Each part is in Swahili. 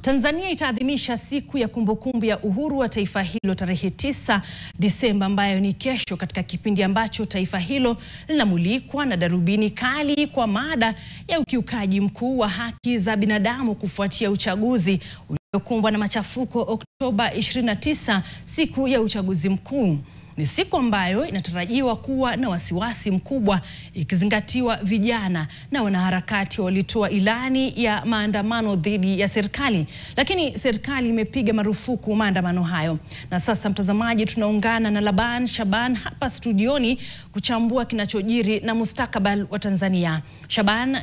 Tanzania itaadhimisha siku ya kumbukumbu ya uhuru wa taifa hilo tarehe 9 Disemba, ambayo ni kesho, katika kipindi ambacho taifa hilo linamulikwa na darubini kali kwa mada ya ukiukaji mkuu wa haki za binadamu kufuatia uchaguzi uliokumbwa na machafuko Oktoba 29, siku ya uchaguzi mkuu. Ni siku ambayo inatarajiwa kuwa na wasiwasi mkubwa, ikizingatiwa vijana na wanaharakati walitoa ilani ya maandamano dhidi ya serikali, lakini serikali imepiga marufuku maandamano hayo. Na sasa, mtazamaji, tunaungana na Laban Shaban hapa studioni kuchambua kinachojiri na mustakabali wa Tanzania. Shaban,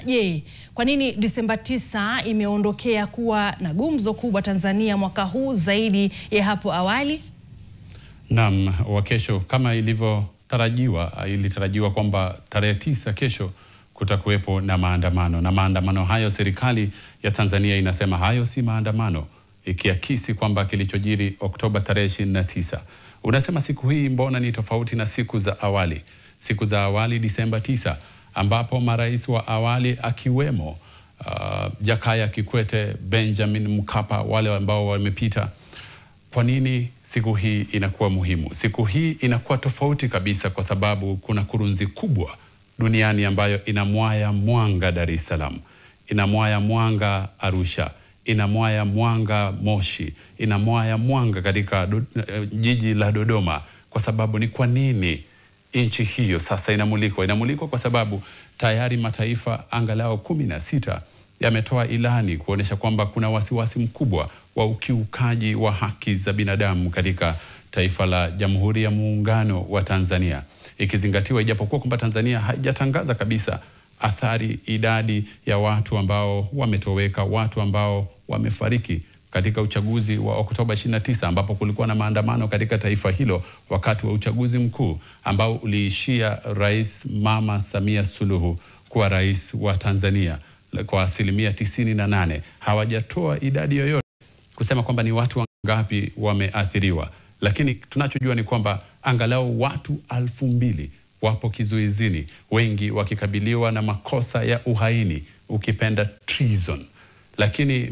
kwa nini Disemba 9 imeondokea kuwa na gumzo kubwa Tanzania mwaka huu zaidi ya hapo awali? Naam, wa kesho kama ilitarajiwa kwamba tarehe 9 kesho kutakuwepo na maandamano, na maandamano hayo serikali ya Tanzania inasema hayo si maandamano, ikiakisi kwamba kilichojiri Oktoba tarehe 29. Unasema siku hii mbona ni tofauti na siku za awali? Siku za awali Disemba 9, ambapo marais wa awali akiwemo Jakaya Kikwete, Benjamin Mkapa, wale ambao wamepita. Kwa nini siku hii inakuwa muhimu? Siku hii inakuwa tofauti kabisa kwa sababu kuna kurunzi kubwa duniani ambayo inamwaya mwanga Dar es Salaam, inamwaya mwanga Arusha, inamwaya mwanga Moshi, inamwaya mwanga katika jiji la Dodoma. Kwa sababu ni kwa nini nchi hiyo sasa inamulikwa? Inamulikwa kwa sababu tayari mataifa angalau 16 yametoa ilani kuonesha kwamba kuna wasiwasi mkubwa wa ukiukaji wa haki za binadamu katika taifa la Jamhuri ya Muungano wa Tanzania. Ikizingatiwa ijapokuwa kwamba Tanzania haijatangaza kabisa idadi ya watu ambao wametoweka, watu ambao wamefariki katika uchaguzi wa Oktoba 29, ambapo kulikuwa na maandamano katika taifa hilo wakati wa uchaguzi mkuu ambao uliishia Rais Mama Samia Suluhu kuwa rais wa Tanzania kwa 98%. Hawajatoa idadi yoyote kusema kwamba ni watu wangapi wameathiriwa, lakini tunachojua ni kwamba angalau watu 2000 wapo kizuizini, wengi wakikabiliwa na makosa ya uhaini, ukipenda treason. Lakini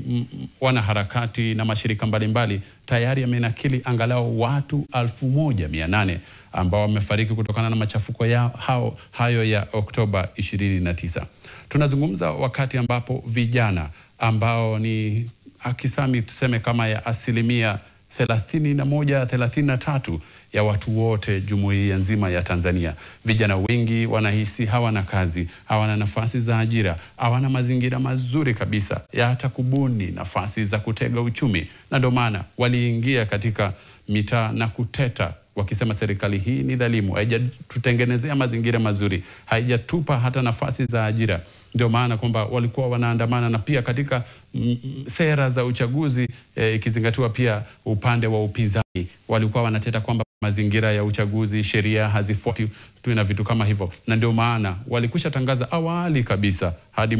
wanaharakati na mashirika mbalimbali tayari yamenakili angalau watu 1800 ambao wamefariki kutokana na machafuko hayo ya Oktoba 29. Tunazungumza wakati ambapo vijana ambao ni akisami tuseme kama ya 31-33 ya watu wote jumuiya nzima ya Tanzania. Vijana wengi wanahisi hawana kazi, hawana nafasi za ajira, hawana mazingira mazuri kabisa ya hata kubuni nafasi za kutega uchumi, na ndio maana waliingia katika mitaa na kuteta wakisema serikali hii ni dhalimu, haijatutengenezea mazingira mazuri, haijatupa hata nafasi za ajira. Ndio maana kwamba walikuwa wanaandamana, na pia katika sera za uchaguzi ikizingatiwa pia upande wa upinzani walikuwa wanateta kwamba mazingira ya uchaguzi, sheria hazifuati tu na vitu kama hivyo. Na ndio maana walikusha tangaza awali kabisa hadi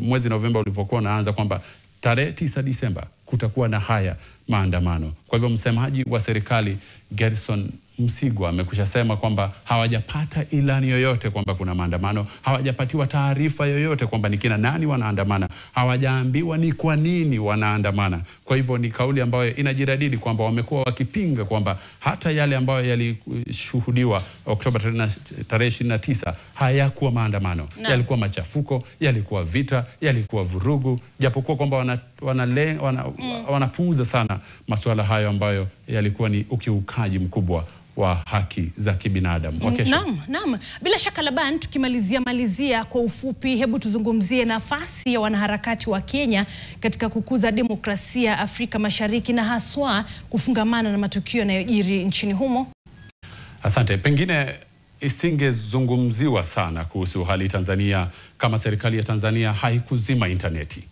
mwezi Novemba ulipokuwa unaanza kwamba tarehe 9 Disemba kutakuwa na haya maandamano. Kwa hivyo msemaji wa serikali Gerson Msigwa amekusha sema kwamba hawajapata ilani yoyote kwamba kuna maandamano, hawajapatiwa taarifa yoyote kwamba ni kina nani wanaandamana, hawajaambiwa ni kwa nini wanaandamana. Kwa hivyo ni kauli ambayo inajiradidi kwamba wamekuwa wakipinga kwamba hata yale ambayo yalishuhudiwa Oktoba tarehe 29 hayakuwa maandamano, yalikuwa machafuko, yalikuwa vita, yalikuwa vurugu, japokuwa kwamba wanapuuza sana masuala hayo ambayo yalikuwa ni ukiukaji mkubwa wa haki za kibinadamu. Naam. Bila shaka Laban, tukimalizia kwa ufupi, hebu tuzungumzie nafasi ya wanaharakati wa Kenya katika kukuza demokrasia Afrika Mashariki, na haswa kufungamana na matukio yanayojiri nchini humo. Asante. Pengine isingezungumziwa sana kuhusu hali Tanzania kama serikali ya Tanzania haikuzima interneti,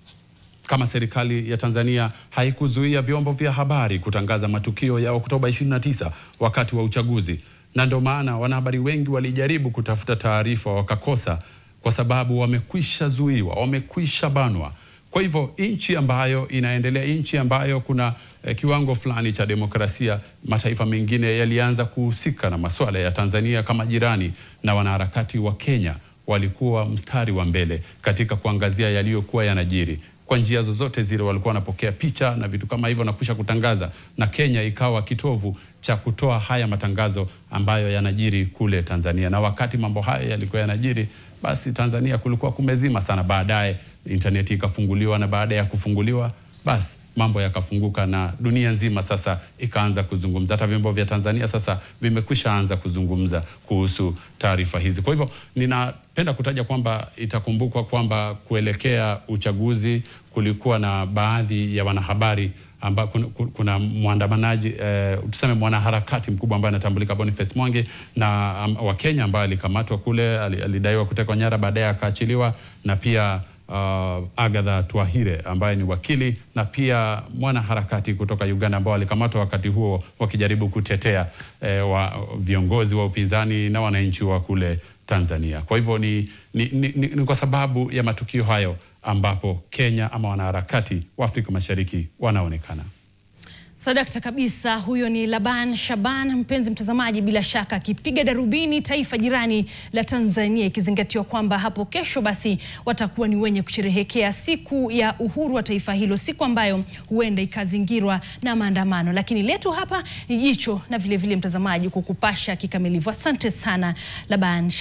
kama serikali ya Tanzania haikuzuia vyombo vya habari kutangaza matukio ya Oktoba 29 wakati wa uchaguzi. Na ndio maana wanahabari wengi walijaribu kutafuta taarifa wakakosa, kwa sababu wamekwisha zuiwa, wamekwisha banwa. Kwa hivyo nchi ambayo inaendelea, nchi ambayo kuna kiwango fulani cha demokrasia, mataifa mengine yalianza kuhusika na masuala ya Tanzania kama jirani, na wanaharakati wa Kenya walikuwa mstari wa mbele katika kuangazia yaliyokuwa yanajiri. kwa njia zozote zile walikuwa wanapokea picha na vitu kama hivyo na kisha kutangaza, na Kenya ikawa kitovu cha kutoa haya matangazo ambayo yanajiri kule Tanzania. Na wakati mambo haya yalikuwa yanajiri, basi Tanzania kulikuwa kumezima sana. Baadaye interneti ikafunguliwa, na baada ya kufunguliwa basi mambo yakafunguka na dunia nzima sasa ikaanza kuzungumza. Hata vyombo vya Tanzania sasa vimekwisha anza kuzungumza kuhusu taarifa hizi. Kwa hivyo ninapenda kutaja kwamba itakumbukwa kwamba kuelekea uchaguzi kulikuwa na baadhi ya wanahabari amba kuna mwandamanaji tuseme mwanaharakati mkubwa ambaye anatambulika Boniface Mwangi na wa Kenya ambaye alikamatwa kule, alidaiwa kutekwa nyara, baadaye akaachiliwa, na pia Agatha Twahire ambaye ni wakili na pia mwanaharakati kutoka Uganda ambao alikamatwa wakati huo wakijaribu kutetea viongozi wa upinzani na wananchi wa kule Tanzania. Kwa hivyo ni kwa sababu ya matukio hayo ambapo Kenya ama wanaharakati wa Afrika Mashariki wanaonekana. Sadakta kabisa, huyo ni Laban Shaban, mpenzi mtazamaji, bila shaka akipiga darubini taifa jirani la Tanzania, ikizingatiwa kwamba hapo kesho basi watakuwa ni wenye kusherehekea siku ya uhuru wa taifa hilo, siku ambayo huenda ikazingirwa na maandamano. Lakini letu hapa ni jicho na vile vile mtazamaji kukupasha kikamilifu. Asante sana Laban Shaban.